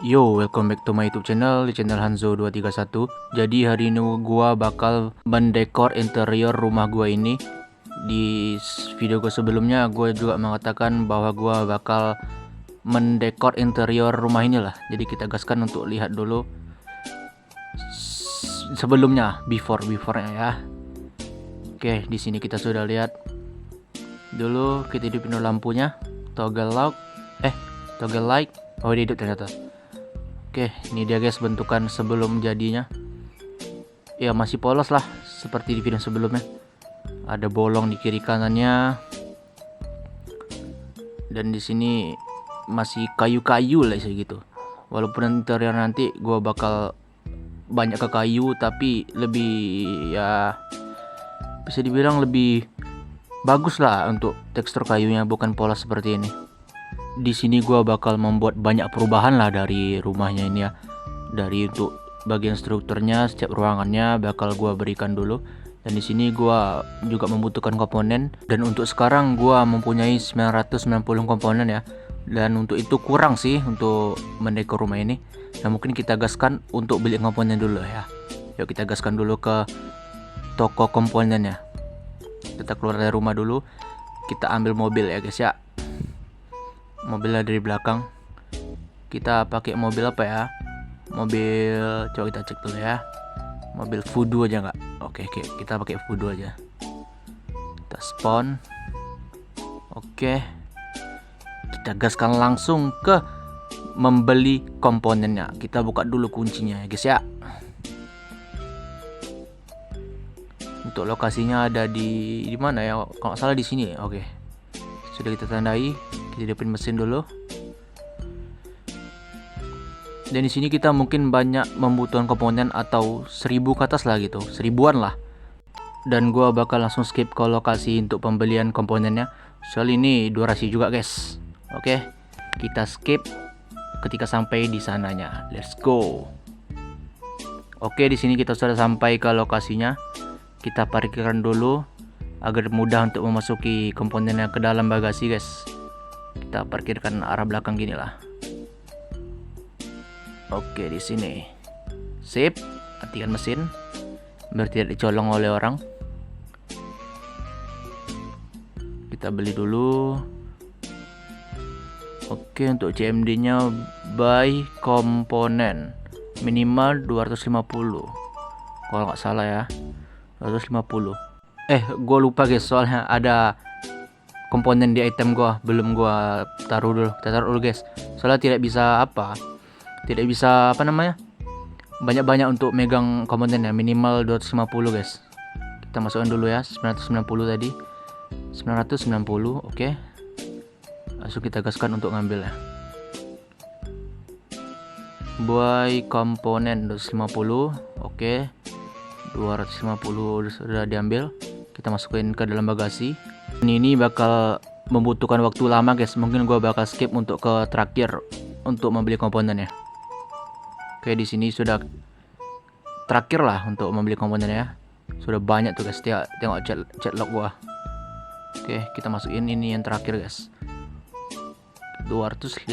Yo, welcome back to my YouTube channel, di channel Hanzo231. Jadi hari ini gua bakal mendekor interior rumah gua ini. Di video gua sebelumnya gua juga mengatakan bahwa gua bakal mendekor interior rumah ini lah. Jadi kita gaskan untuk lihat dulu sebelumnya, before-nya ya. Oke, di sini kita sudah lihat. Dulu kita hidupin dulu lampunya, toggle light. Oh, dia hidup ternyata. Oke, ini dia guys bentukan sebelum jadinya. Ya masih polos lah seperti di video sebelumnya. Ada bolong di kiri kanannya. Dan di sini masih kayu-kayu lah gitu. Walaupun interior nanti gua bakal banyak ke kayu, tapi lebih ya bisa dibilang lebih bagus lah untuk tekstur kayunya, bukan polos seperti ini. Di sini gua bakal membuat banyak perubahan lah dari rumahnya ini ya. Dari untuk bagian strukturnya, setiap ruangannya bakal gua berikan dulu. Dan di sini gua juga membutuhkan komponen, dan untuk sekarang gua mempunyai 990 komponen ya. Dan untuk itu kurang sih untuk mendekor rumah ini. Nah, mungkin kita gaskan untuk beli komponen dulu ya. Yuk kita gaskan dulu ke toko komponennya. Kita keluar dari rumah dulu. Kita ambil mobil ya guys ya. Mobilnya dari belakang. Kita pakai mobil apa ya? Mobil, coba kita cek dulu ya. Mobil Fudu aja nggak? Oke, kita pakai Fudu aja. Kita spawn. Oke, kita gaskan langsung ke membeli komponennya. Kita buka dulu kuncinya ya guys ya. Untuk lokasinya ada di mana ya? Kalau nggak salah di sini. Oke, sudah kita tandai. Kita hidupin mesin dulu. Dan di sini kita mungkin banyak membutuhkan komponen atau 1000 ke atas lah gitu, 1000-an lah. Dan gua bakal langsung skip ke lokasi untuk pembelian komponennya. Soal ini durasi juga guys. Oke, kita skip ketika sampai di sananya. Let's go. Oke, di sini kita sudah sampai ke lokasinya. Kita parkirkan dulu agar mudah untuk memasuki komponennya ke dalam bagasi guys. Kita parkirkan arah belakang gini lah. Oke, di sini. Sip, matikan mesin biar tidak dicolong oleh orang. Kita beli dulu. Oke, untuk CMD-nya buy komponen minimal 250. Kalau nggak salah ya, 250. Gue lupa guys, soalnya ada komponen di item gua belum gua taruh dulu. Kita taruh dulu guys. Soalnya tidak bisa banyak-banyak untuk megang komponennya, minimal 250 guys. Kita masukkan dulu ya, 990 tadi. 990, oke. Langsung kita gaskan untuk ngambil ya. Buy komponen 250, oke. 250 sudah diambil. Kita masukin ke dalam bagasi. Ini bakal membutuhkan waktu lama guys. Mungkin gua bakal skip untuk ke terakhir untuk membeli komponennya. Oke, di sini sudah terakhir lah untuk membeli komponennya. Sudah banyak tuh guys. Tengok chat log gua. Oke, kita masukin ini yang terakhir guys. 250.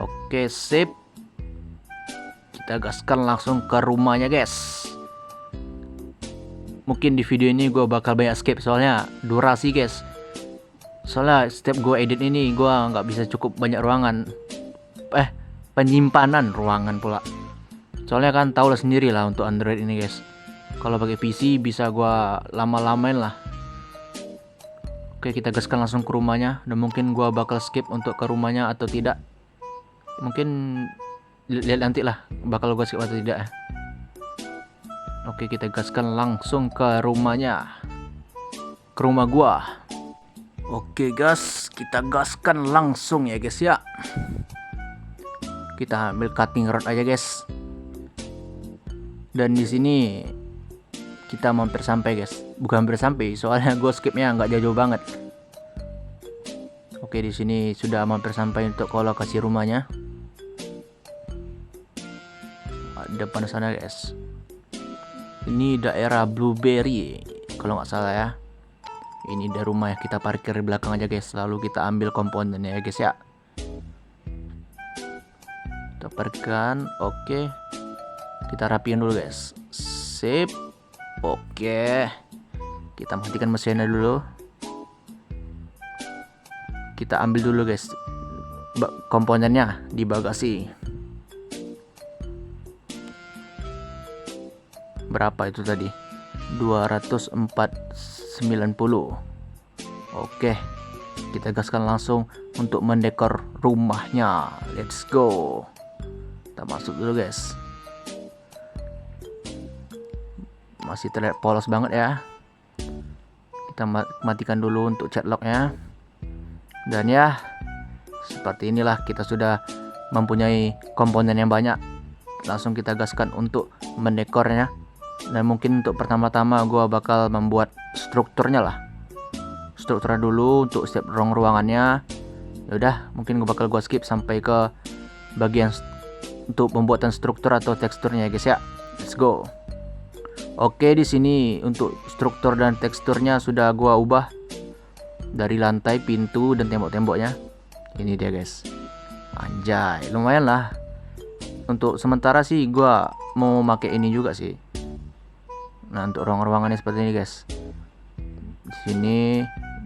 Oke, sip. Kita gaskan langsung ke rumahnya guys. Mungkin di video ini gue bakal banyak skip soalnya durasi guys. Soalnya setiap gue edit ini gue nggak bisa cukup banyak ruangan. Penyimpanan ruangan pula. Soalnya kan tau lah sendiri lah untuk Android ini guys. Kalau pakai PC bisa gue lama-lamain lah. Oke, kita gaskan langsung ke rumahnya. Dan mungkin gue bakal skip untuk ke rumahnya atau tidak. Mungkin lihat nanti lah bakal gue skip atau tidak ya. Oke, kita gaskan langsung ke rumahnya. Ke rumah gua. Oke guys, kita gaskan langsung ya guys ya. Kita ambil cutting rod aja guys. Dan di sini kita hampir sampai guys. Bukan hampir sampai, soalnya gue skipnya nggak jauh-jauh banget. Oke, di sini sudah hampir sampai untuk ke lokasi rumahnya. Depan sana guys. Ini daerah Blueberry kalau nggak salah ya. Ini dari rumah ya, kita parkir di belakang aja guys. Lalu kita ambil komponennya ya guys ya. Teparkan. Oke, kita rapiin dulu guys. Sip. Oke, kita matikan mesinnya dulu. Kita ambil dulu guys komponennya di bagasi. Berapa itu tadi? 204,90. Oke, kita gaskan langsung untuk mendekor rumahnya. Let's go. Kita masuk dulu guys. Masih terlihat polos banget ya. Kita matikan dulu untuk cat locknya. Dan ya, seperti inilah kita sudah mempunyai komponen yang banyak. Langsung kita gaskan untuk mendekornya. Dan mungkin untuk pertama-tama gua bakal membuat strukturnya lah. Strukturnya dulu untuk setiap ruangannya. Yaudah, mungkin gua skip sampai ke bagian untuk pembuatan struktur atau teksturnya ya guys ya. Let's go. Oke, di sini untuk struktur dan teksturnya sudah gua ubah dari lantai, pintu dan tembok-temboknya. Ini dia guys. Anjay, lumayan lah. Untuk sementara sih gua mau pakai ini juga sih. Nah, untuk ruangannya seperti ini guys. Di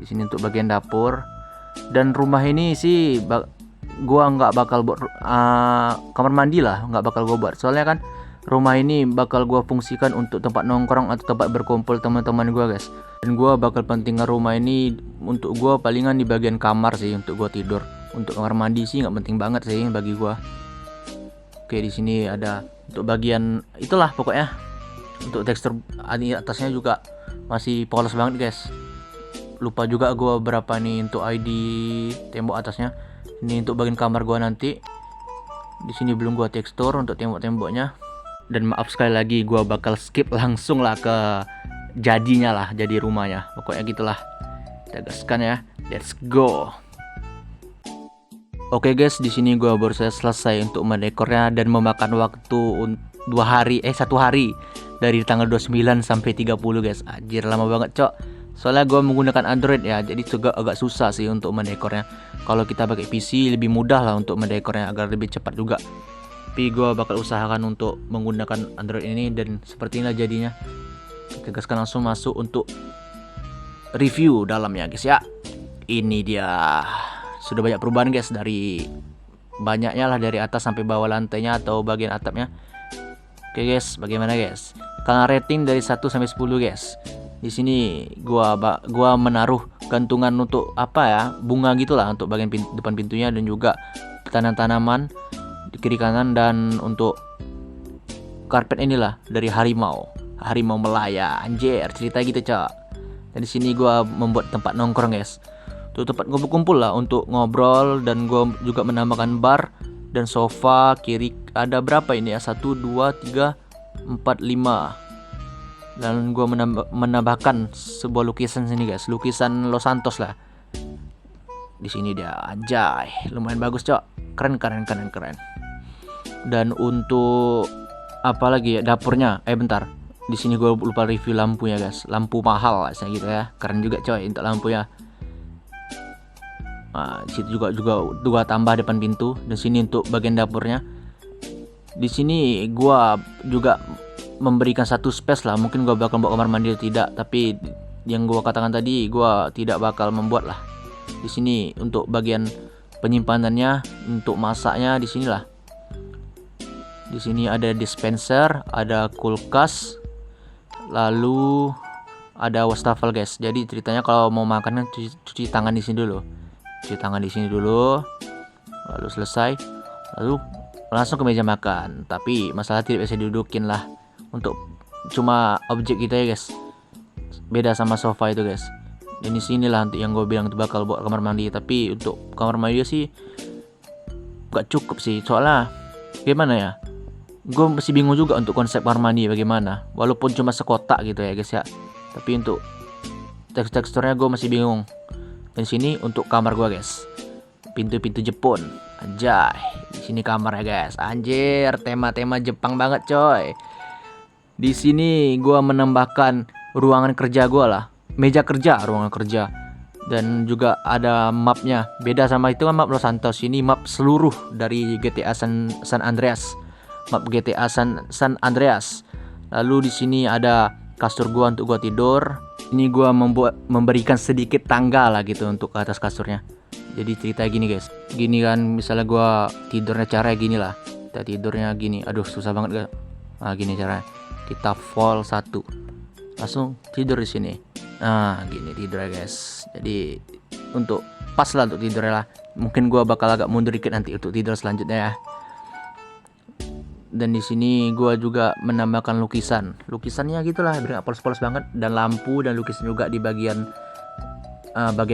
sini untuk bagian dapur. Dan rumah ini sih gua nggak bakal buat kamar mandi lah, nggak bakal gua buat. Soalnya kan rumah ini bakal gua fungsikan untuk tempat nongkrong atau tempat berkumpul teman-teman gua guys. Dan gua bakal pentingkan rumah ini untuk gua palingan di bagian kamar sih untuk gua tidur. Untuk kamar mandi sih nggak penting banget sih bagi gua. Oke, di sini ada untuk bagian itulah pokoknya. Untuk tekstur atasnya juga masih polos banget guys. Lupa juga gua berapa nih untuk ID tembok atasnya. Ini untuk bagian kamar gua nanti. Di sini belum gua tekstur untuk tembok-temboknya. Dan maaf sekali lagi gua bakal skip langsung lah ke jadinya lah, jadi rumahnya. Pokoknya gitulah. Kita gaskan ya. Let's go. Oke guys, di sini gua baru selesai untuk mendekornya dan memakan waktu 1 hari dari tanggal 29 sampai 30 guys. Anjir, lama banget cok. Soalnya gue menggunakan Android ya, jadi juga agak susah sih untuk mendekornya. Kalau kita pakai PC lebih mudah lah untuk mendekornya agar lebih cepat juga. Tapi gue bakal usahakan untuk menggunakan Android ini dan seperti inilah jadinya. Kita gaskan langsung masuk untuk review dalamnya guys ya. Ini dia. Sudah banyak perubahan guys, dari banyaknya lah dari atas sampai bawah lantainya atau bagian atapnya. Oke guys, bagaimana guys? Karena rating dari 1 sampai 10 guys. Di sini gua menaruh gantungan untuk apa ya? Bunga gitulah untuk bagian depan pintunya dan juga tanaman-tanaman di kiri kanan, dan untuk karpet inilah dari harimau Melaya. Anjir, cerita gitu, Cak. Dan di sini gua membuat tempat nongkrong guys. Tuh tempat gua berkumpul lah untuk ngobrol, dan gua juga menambahkan bar dan sofa. Kiri ada berapa ini ya? 1 2 3 4 5. Dan gue menambahkan sebuah lukisan sini guys, lukisan Los Santos lah. Di sini dia, anjay, lumayan bagus cok, keren. Dan untuk apa lagi ya, dapurnya, bentar, di sini gue lupa review lampunya guys, lampu mahal lah gitu ya, keren juga coy untuk lampunya. Nah, di situ juga tambah depan pintu, dan sini untuk bagian dapurnya. Di sini gue juga memberikan satu space lah, mungkin gue bakal buat kamar mandi atau tidak, tapi yang gue katakan tadi gue tidak bakal membuat lah. Di sini untuk bagian penyimpanannya, untuk masaknya di sinilah. Di sini ada dispenser, ada kulkas, lalu ada wastafel guys. Jadi ceritanya kalau mau makan cuci tangan di sini dulu, lalu selesai, lalu langsung ke meja makan. Tapi masalah tidak bisa didudukin lah. Untuk cuma objek kita ya guys, beda sama sofa itu guys. Dan di sinilah untuk yang gue bilang itu bakal buat kamar mandi. Tapi untuk kamar mandi sih gak cukup sih, soalnya gimana ya, gue masih bingung juga untuk konsep kamar mandi bagaimana. Walaupun cuma sekotak gitu ya guys ya, tapi untuk teksturnya gue masih bingung. Dan sini untuk kamar gue guys, pintu-pintu Jepun. Anjay, di sini kamarnya guys. Anjir, tema-tema Jepang banget coy. Di sini gua menambahkan ruangan kerja gua lah, ruangan kerja. Dan juga ada mapnya. Beda sama itu kan map Los Santos. Ini map seluruh dari GTA San Andreas. Map GTA San Andreas. Lalu di sini ada kasur gua untuk gua tidur. Ini gua memberikan sedikit tangga lah gitu untuk ke atas kasurnya. Jadi cerita gini guys. Gini kan misalnya gua tidurnya caranya gini lah. Kita tidurnya gini. Aduh susah banget guys. Nah gini caranya. Kita fall 1. Langsung tidur di sini. Nah gini tidurnya guys. Jadi untuk pas lah untuk tidurnya lah. Mungkin gua bakal agak mundur dikit nanti untuk tidur selanjutnya ya. Dan di sini gua juga menambahkan lukisannya gitulah, biar nggak polos-polos banget, dan lampu dan lukisan juga di bagian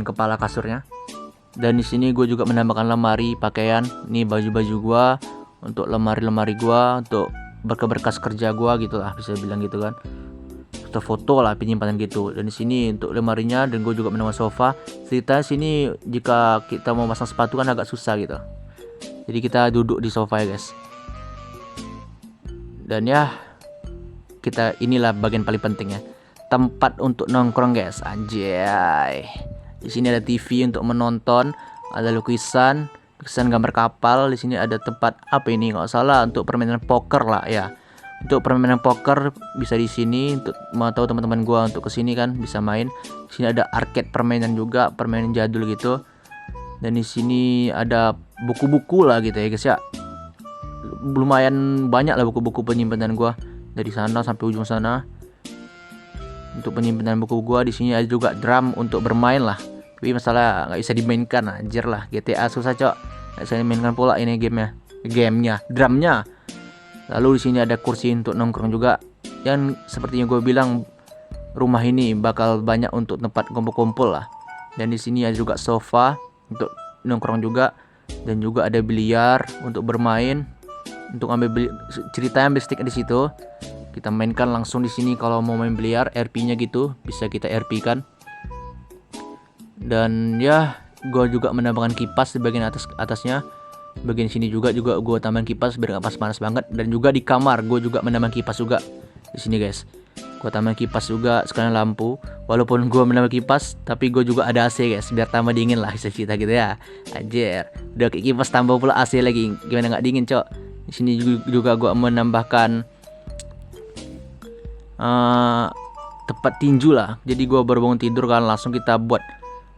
kepala kasurnya. Dan di sini gue juga menambahkan lemari pakaian. Ini baju-baju gua, untuk lemari-lemari gua, untuk berkas kerja gua gitulah, bisa bilang gitu kan. Foto lah penyimpanan gitu. Dan di sini untuk lemarinya, dan gue juga menambah sofa. Ceritanya sini jika kita mau pasang sepatu kan agak susah gitu. Jadi kita duduk di sofa ya guys. Dan ya kita inilah bagian paling penting ya. Tempat untuk nongkrong guys. Anjay. Di sini ada TV untuk menonton, ada lukisan gambar kapal. Di sini ada tempat apa ini nggak salah untuk permainan poker lah ya. Untuk permainan poker bisa di sini, untuk mau tahu teman-teman gua untuk kesini kan bisa main. Di sini ada arcade permainan juga, permainan jadul gitu. Dan di sini ada buku-buku lah gitu ya guys ya. Lumayan banyak lah buku-buku penyimpanan gua dari sana sampai ujung sana. Untuk penyimpanan buku gua di sini ada juga drum untuk bermain lah. Tapi masalah nggak bisa dimainkan, anjir lah. GTA susah cok, nggak bisa dimainkan pula ini gamenya, drumnya. Lalu di sini ada kursi untuk nongkrong juga. Dan sepertinya gue bilang, rumah ini bakal banyak untuk tempat kumpul-kumpul lah. Dan di sini ada juga sofa untuk nongkrong juga, dan juga ada biliar untuk bermain. Untuk ambil ceritanya ambil stick di situ. Kita mainkan langsung di sini kalau mau main biliar, RP-nya gitu, bisa kita RP kan. Dan ya, gue juga menambahkan kipas di bagian atasnya. Bagian sini juga gue tambahin kipas biar nggak panas banget. Dan juga di kamar gue juga menambah kipas juga di sini guys. Gue tambah kipas juga sekalian lampu. Walaupun gue menambah kipas, tapi gue juga ada AC guys, biar tambah dingin lah, bisa cerita gitu ya. Anjir, udah kipas tambah pula AC lagi, gimana nggak dingin cok. Di sini juga gue menambahkan tempat tinju lah. Jadi gue baru bangun tidur kan, langsung kita buat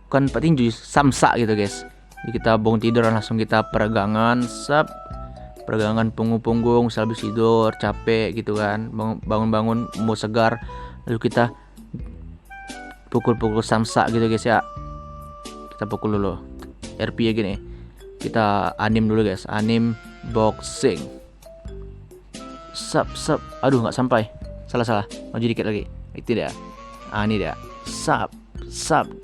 kan tempat tinju samsak gitu guys. Jadi kita bangun tidur dan langsung kita peregangan punggung habis tidur capek gitu kan, bangun mau segar, lalu kita pukul samsak gitu guys ya. Kita pukul dulu RP ya gini. Kita anim dulu guys, anim boxing. Sap. Aduh nggak sampai. Salah. Maju dikit lagi. Itu dia. Ini dia. Sap.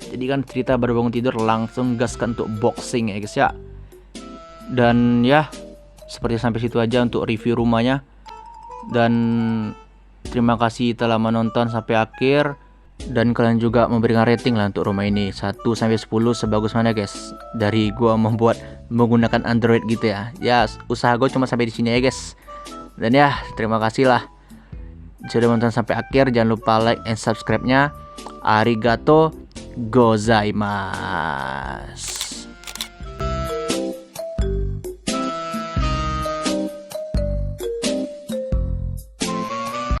Jadi kan cerita baru bangun tidur langsung gaskan untuk boxing ya guys ya. Dan ya seperti sampai situ aja untuk review rumahnya. Dan terima kasih telah menonton sampai akhir. Dan kalian juga memberikan rating lah untuk rumah ini 1 sampai 10 sebagus mana guys. Dari gua membuat menggunakan Android gitu ya. Ya usaha gua cuma sampai di sini ya guys. Dan ya terima kasih lah sudah menonton sampai akhir. Jangan lupa like and subscribe-nya. Arigato gozaimasu.